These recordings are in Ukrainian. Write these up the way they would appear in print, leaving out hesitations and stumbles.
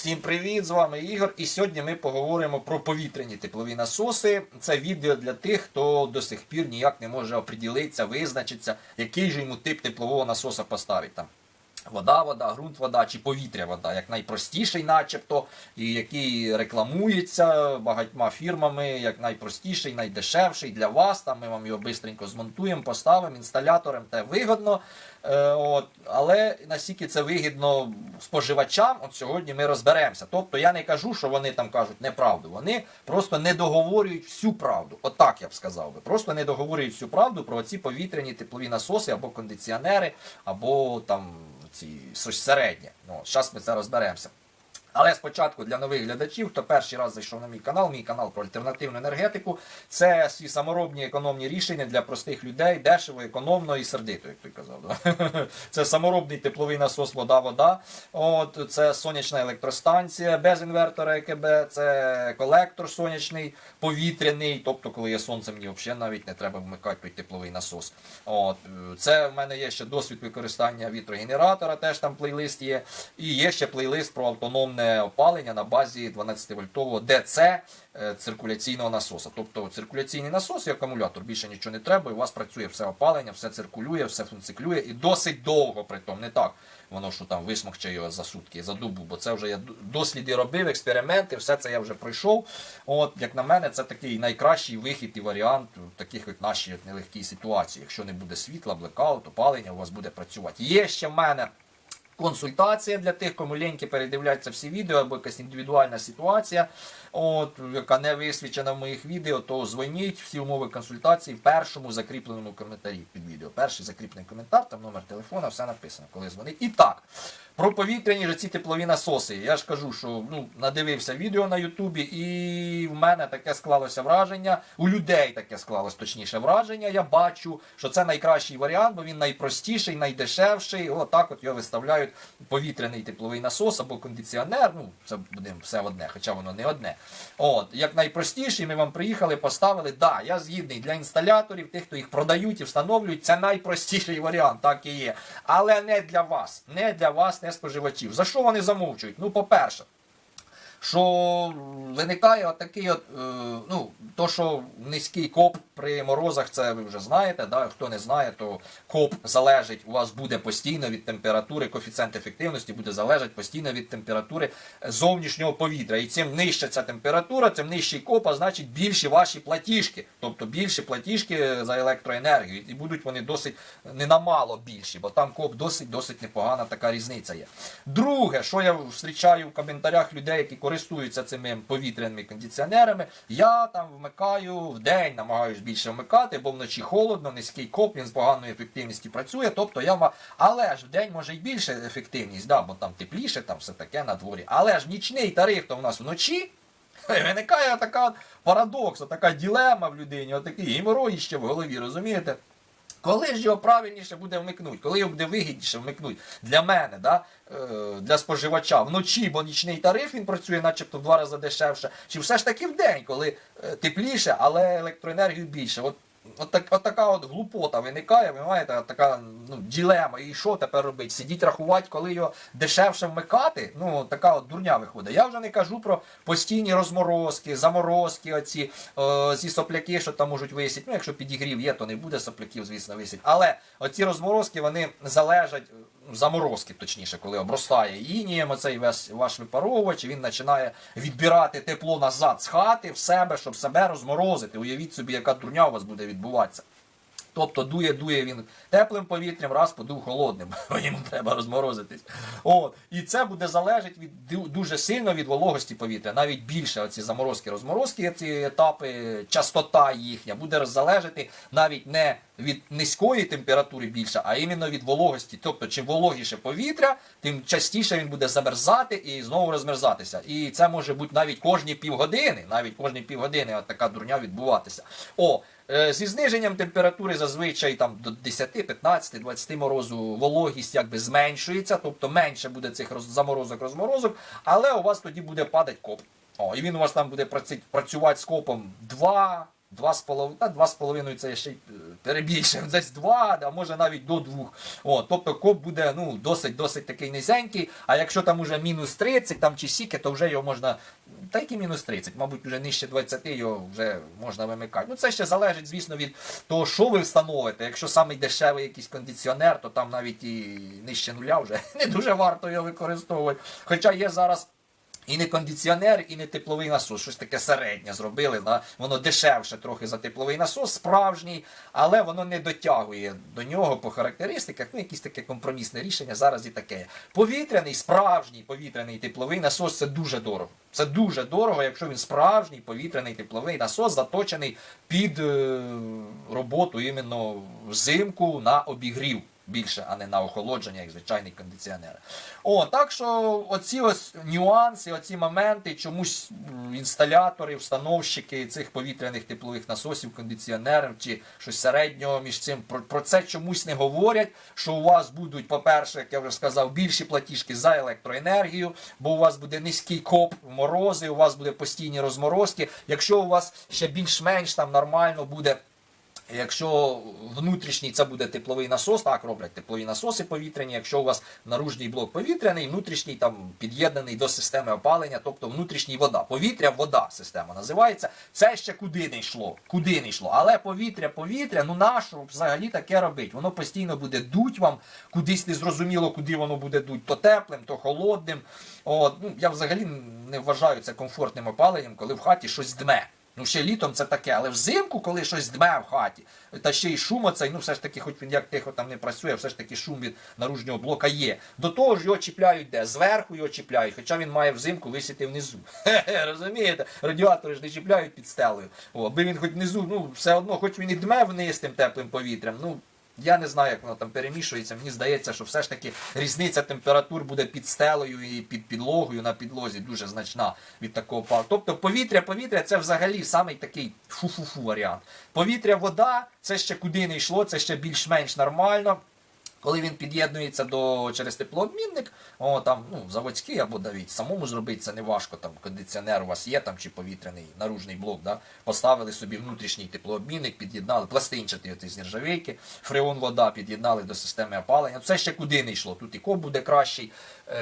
Всім привіт, з вами Ігор, і сьогодні ми поговоримо про повітряні теплові насоси. Це відео для тих, хто до сих пір ніяк не може оприділитися, визначитися, який же йому тип теплового насоса поставити. Там вода, ґрунт, вода чи повітря, вода, як найпростіший начебто, і який рекламується багатьма фірмами, як найпростіший, найдешевший для вас. Там ми вам його швидко змонтуємо, поставимо, інсталятором, те вигодно. Але наскільки це вигідно споживачам, от сьогодні ми розберемося. Тобто я не кажу, що вони там кажуть неправду. Вони просто не договорюють всю правду. Отак я б сказав би. Просто не договорюють всю правду про ці повітряні теплові насоси або кондиціонери, або там ці середні. Зараз ми це розберемося. Але спочатку для нових глядачів, хто перший раз зайшов на мій канал про альтернативну енергетику, це всі саморобні економні рішення для простих людей, дешево, економно і сердито, як той казав. Це саморобний тепловий насос вода. Це сонячна електростанція без інвертора ЕКБ, це колектор сонячний, повітряний, тобто коли є сонце, мені взагалі навіть не треба вмикати той тепловий насос. Це в мене є ще досвід використання вітрогенератора, теж там плейлист є, і є ще плейлист про автономне опалення на базі 12-вольтового ДЦ циркуляційного насоса. Тобто циркуляційний насос і акумулятор, більше нічого не треба, і у вас працює все опалення, все циркулює, все функціклює і досить довго притом. Не так воно, що там висмокче його за сутки, за добу, бо це вже я досліди робив, експерименти, все це я вже пройшов. Як на мене, це такий найкращий вихід і варіант в таких нашій нелегкій ситуації. Якщо не буде світла, блекаут, опалення, у вас буде працювати. Є ще в мене консультація для тих, кому ліньки передивляться всі відео, або якась індивідуальна ситуація, яка не висвічена в моїх відео, то дзвоніть, всі умови консультації в першому закріпленому коментарі під відео. Перший закріплений коментар, там номер телефона, все написано, коли дзвонить. І так, про повітряні ж ці теплові насоси. Я ж кажу, що надивився відео на Ютубі, і в мене таке склалося враження, у людей таке склалось точніше враження. Я бачу, що це найкращий варіант, бо він найпростіший, найдешевший. Отак його виставляють повітряний тепловий насос або кондиціонер. Це буде все одне, хоча воно не одне. Як найпростіший, ми вам приїхали, поставили. Да, я згідний, для інсталяторів, тих, хто їх продають і встановлюють, це найпростіший варіант, так і є. Але не для вас, не споживачів. За що вони замовчують? По-перше, що виникає отакий то, що низький КОП при морозах, це ви вже знаєте, да? Хто не знає, то КОП залежить, у вас буде постійно від температури, коефіцієнт ефективності буде залежати постійно від температури зовнішнього повітря. І чим нижча ця температура, тим нижчий КОП, а значить більші ваші платіжки, тобто більші платіжки за електроенергію. І будуть вони досить ненамало більші, бо там КОП досить непогана така різниця є. Друге, що я зустрічаю в коментарях людей, які користуються цими повітряними кондиціонерами, я там вмикаю в день, намагаюсь більше вмикати, бо вночі холодно, низький КОП, він з поганою ефективністю працює, тобто але ж в день може й більше ефективність, да, бо там тепліше, там все таке на дворі. Але ж нічний тариф то в нас вночі, виникає така парадокс, така дилема в людині, отакий геморрой ще в голові, розумієте? Коли ж його правильніше буде вмикнути? Коли його буде вигідніше вмикнути для мене, да? Для споживача вночі, бо нічний тариф він працює начебто в 2 рази дешевше, чи все ж таки в день, коли тепліше, але електроенергію більше. От така глупота виникає, ви маєте, така дилема. І що тепер робити? Сидіть рахувати, коли його дешевше вмикати? Така дурня виходить. Я вже не кажу про постійні розморозки, заморозки, ці сопляки, що там можуть висіти. Якщо підігрів є, то не буде сопляків, звісно, висіти. Але оці розморозки, вони залежать, заморозки, точніше, коли обростає інієм оцей ваш випаровувач, він починає відбирати тепло назад з хати в себе, щоб себе розморозити. Уявіть собі, яка дурня у вас буде відбуватися. Тобто дує він теплим повітрям, раз подув холодним, бо йому треба розморозитись. І це буде залежати дуже сильно від вологості повітря. Навіть більше оці заморозки-розморозки, ці етапи, частота їхня, буде залежати навіть не від низької температури більше, а іменно від вологості. Тобто, чим вологіше повітря, тим частіше він буде замерзати і знову розмерзатися. І це може бути навіть кожні півгодини, от така дурня відбуватися. Зі зниженням температури зазвичай там до 10, 15, 20 морозу вологість зменшується, тобто менше буде цих заморозок-розморозок, але у вас тоді буде падати КОП. І він у вас там буде працювати з КОПом 2, 2,5 це я ще перебільшив, десь 2, а може навіть до 2. Тобто коп буде досить такий низенький, а якщо там уже мінус 30 там, чи сіки, то вже його можна, та який мінус 30, мабуть, вже нижче 20 його вже можна вимикати. Це ще залежить, звісно, від того, що ви встановите. Якщо самий дешевий якийсь кондиціонер, то там навіть і нижче нуля вже не дуже варто його використовувати. Хоча є зараз і не кондиціонер, і не тепловий насос. Щось таке середнє зробили. Да? Воно дешевше трохи за тепловий насос, справжній, але воно не дотягує до нього по характеристиках. Якесь таке компромісне рішення зараз і таке. Повітряний, справжній повітряний тепловий насос – це дуже дорого. Це дуже дорого, якщо він справжній повітряний тепловий насос, заточений під роботу іменно взимку на обігрів. Більше, а не на охолодження, як звичайний кондиціонер. Так що оці ось нюанси, оці моменти, чомусь інсталятори, встановщики цих повітряних теплових насосів, кондиціонерів чи щось середнього між цим, про це чомусь не говорять, що у вас будуть, по-перше, як я вже сказав, більші платіжки за електроенергію, бо у вас буде низький коп, морози, у вас буде постійні розморозки. Якщо у вас ще більш-менш там нормально буде, якщо внутрішній це буде тепловий насос, так роблять теплові насоси повітряні, якщо у вас наружній блок повітряний, внутрішній там під'єднаний до системи опалення, тобто внутрішній вода. Повітря-вода система називається. Це ще куди не йшло. Але повітря, нащо взагалі таке робить? Воно постійно буде дуть вам, кудись не зрозуміло, куди воно буде дуть, то теплим, то холодним. Я взагалі не вважаю це комфортним опаленням, коли в хаті щось дме. Ще літом це таке, але взимку, коли щось дме в хаті, та ще й шум оцей, все ж таки, хоч він як тихо там не працює, все ж таки шум від наружнього блока є. До того ж його чіпляють де? Зверху його чіпляють, хоча він має взимку висіти внизу. Розумієте? Радіатори ж не чіпляють під стелею. Аби він хоч внизу, все одно, хоч він і дме вниз тим теплим повітрям, я не знаю, як воно там перемішується. Мені здається, що все ж таки різниця температур буде під стелею і під підлогою на підлозі дуже значна від такого палу. Тобто повітря це взагалі самий такий фу-фу-фу варіант. Повітря-вода, це ще куди не йшло, це ще більш-менш нормально. Коли він під'єднується через теплообмінник, заводський або навіть самому зробити це не важко, там кондиціонер у вас є, там, чи повітряний наружний блок, поставили собі внутрішній теплообмінник, під'єднали пластинчатий з нержавійки, фреон вода під'єднали до системи опалення. Це ще куди не йшло. Тут і коп буде кращий,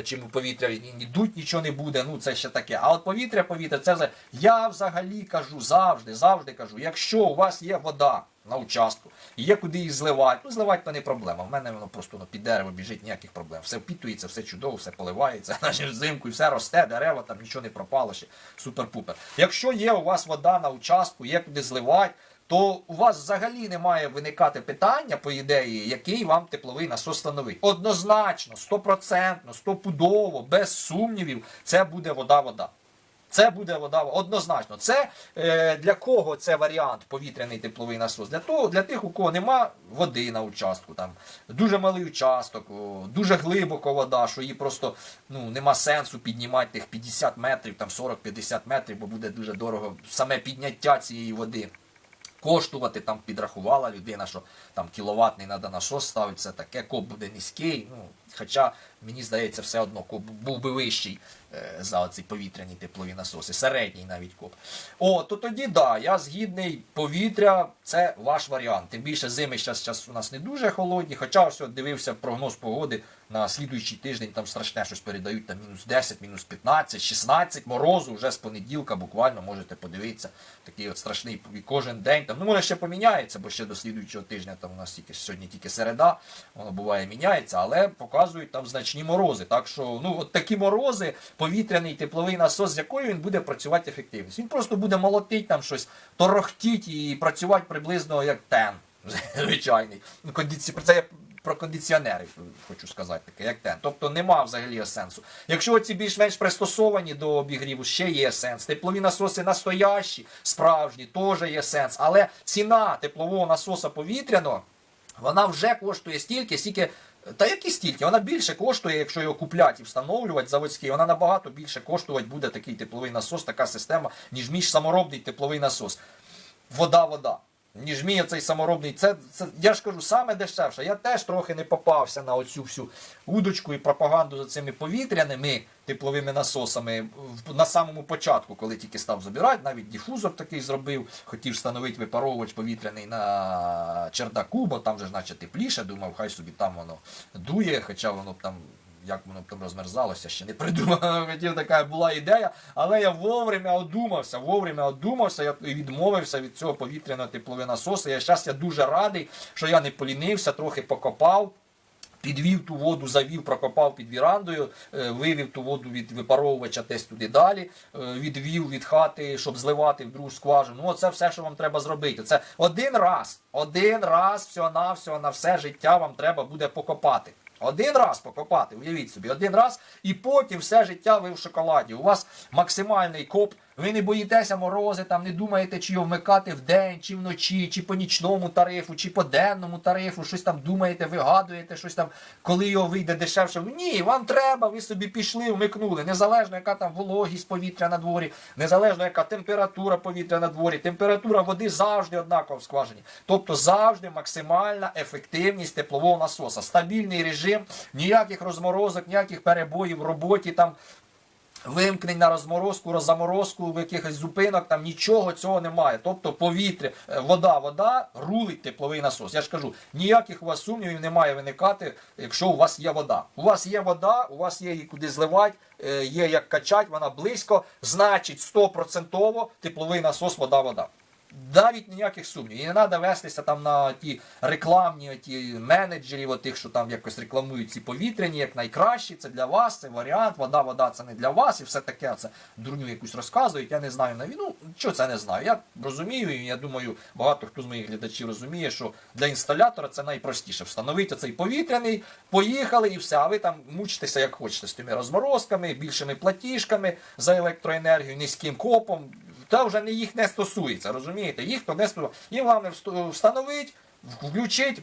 чим у повітря, і дуть нічого не буде, це ще таке. А от повітря, це вже, я взагалі кажу, завжди кажу, якщо у вас є вода на участку, і є куди її зливати. Зливати то не проблема. В мене воно просто під дерево біжить, ніяких проблем. Все впітується, все чудово, все поливається, взимку, і все росте, дерева, там нічого не пропало ще. Супер-пупер. Якщо є у вас вода на участку, є куди зливати, то у вас взагалі не має виникати питання, по ідеї, який вам тепловий насос встановить. Однозначно, 100%, 100%, без сумнівів, це буде вода-вода. Це буде вода, однозначно. Це для кого це варіант повітряний тепловий насос? Для тих, у кого нема води на участку, там дуже малий участок, дуже глибоко вода, що її просто нема сенсу піднімати тих 50 метрів, там 40-50 метрів, бо буде дуже дорого саме підняття цієї води. Коштувати, там підрахувала людина, що там кіловатний треба насос ставити, все таке, коп буде низький, хоча, мені здається, все одно коп був би вищий за ці повітряні теплові насоси, середній навіть коп. То тоді, я згідний, повітря – це ваш варіант. Тим більше зими зараз у нас не дуже холодні, хоча ось дивився прогноз погоди на слідуючий тиждень, там страшне щось передають, там мінус 10, мінус 15, 16, морозу вже з понеділка буквально, можете подивитися, такий от страшний, і кожен день, там, може ще поміняється, бо ще до слідуючого тижня, там у нас сьогодні тільки середа, воно буває міняється, але показують там значні морози, так що, от такі морози, повітряний тепловий насос, з якою він буде працювати ефективність. Він просто буде молотити там щось, торохтіть і працювати приблизно як тен, звичайний. Це я про кондиціонери хочу сказати, таке, як тен. Тобто нема взагалі сенсу. Якщо ці більш-менш пристосовані до обігріву, ще є сенс. Теплові насоси настоящі, справжні, теж є сенс. Але ціна теплового насоса повітряного, вона вже коштує стільки, та які стільки? Вона більше коштує, якщо його купляти і встановлювати заводський, вона набагато більше коштувати буде такий тепловий насос, така система, ніж саморобний тепловий насос. Вода-вода. ніж мій оцей саморобний. Це, я ж кажу, саме дешевше. Я теж трохи не попався на оцю всю удочку і пропаганду за цими повітряними тепловими насосами на самому початку, коли тільки став забирати, навіть дифузор такий зробив, хотів встановити випаровувач повітряний на чердаку, бо там же ж наче тепліше, думав, хай собі там воно дує, хоча воно там, як воно там розмерзалося, ще не придумав, хотів, така була ідея, але я вовремя одумався, я відмовився від цього повітряного теплового насосу. Я дуже радий, що я не полінився, трохи покопав, підвів ту воду, завів, прокопав під вірандою, вивів ту воду від випаровувача десь туди далі, відвів від хати, щоб зливати в другу скважину. Ну, це все, що вам треба зробити. Це один раз всього-навсього на все життя вам треба буде покопати. Один раз покопати, уявіть собі, один раз, і потім все життя ви в шоколаді. У вас максимальний коп, ви не боїтеся морози, там не думаєте, чи його вмикати вдень, чи вночі, чи по нічному тарифу, чи по денному тарифу, щось там думаєте, вигадуєте, щось там, коли його вийде дешевше. Ні, вам треба, ви собі пішли, вмикнули. Незалежно, яка там вологість повітря на дворі, незалежно, яка температура повітря на дворі, температура води завжди однакова в скважині. Тобто завжди максимальна ефективність теплового насоса, стабільний режим, ніяких розморозок, ніяких перебоїв в роботі, там, вимкнень на розморозку, в якихось зупинок, там нічого цього немає. Тобто повітря, вода рулить тепловий насос. Я ж кажу, ніяких у вас сумнівів не має виникати, якщо у вас є вода. У вас є вода, у вас є її куди зливати, є як качати, вона близько, значить 100% тепловий насос вода. Навіть ніяких сумнівів. І не треба вестися там на ті рекламні менеджерів, тих, що там якось рекламують ці повітряні, як найкращі, це для вас, це варіант, вода це не для вас, і все таке, це дурню якусь розказують, я не знаю на війну, що це не знаю. Я розумію, і я думаю, багато хто з моїх глядачів розуміє, що для інсталятора це найпростіше. Встановити цей повітряний, поїхали і все, а ви там мучитеся як хочете з тими розморозками, більшими платіжками за електроенергію, низьким копом. Та вже їх не стосується, розумієте? Їм головне встановити, включити,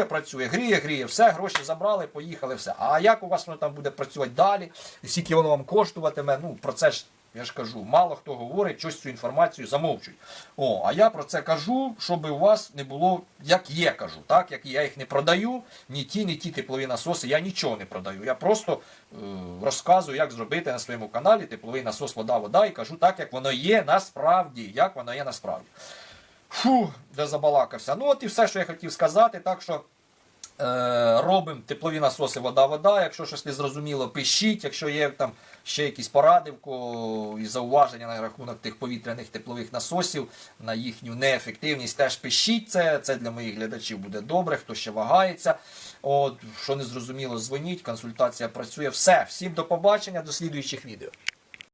працює, гріє, все, гроші забрали, поїхали, все. А як у вас воно там буде працювати далі, скільки воно вам коштуватиме, ну про це ж, я ж кажу, мало хто говорить, щось цю інформацію замовчують. А я про це кажу, щоб у вас не було, як є, кажу, так, як я їх не продаю, ні ті теплові насоси, я нічого не продаю. Я просто розказую, як зробити на своєму каналі тепловий насос вода, і кажу так, як воно є насправді, Фу, де забалакався. Ну от і все, що я хотів сказати, так що робимо теплові насоси вода. Якщо щось не зрозуміло, пишіть. Якщо є там ще якісь поради і зауваження на рахунок тих повітряних теплових насосів, на їхню неефективність, теж пишіть це. Це для моїх глядачів буде добре, хто ще вагається. Що не зрозуміло, дзвоніть, консультація працює. Все, всім до побачення, до слідуючих відео.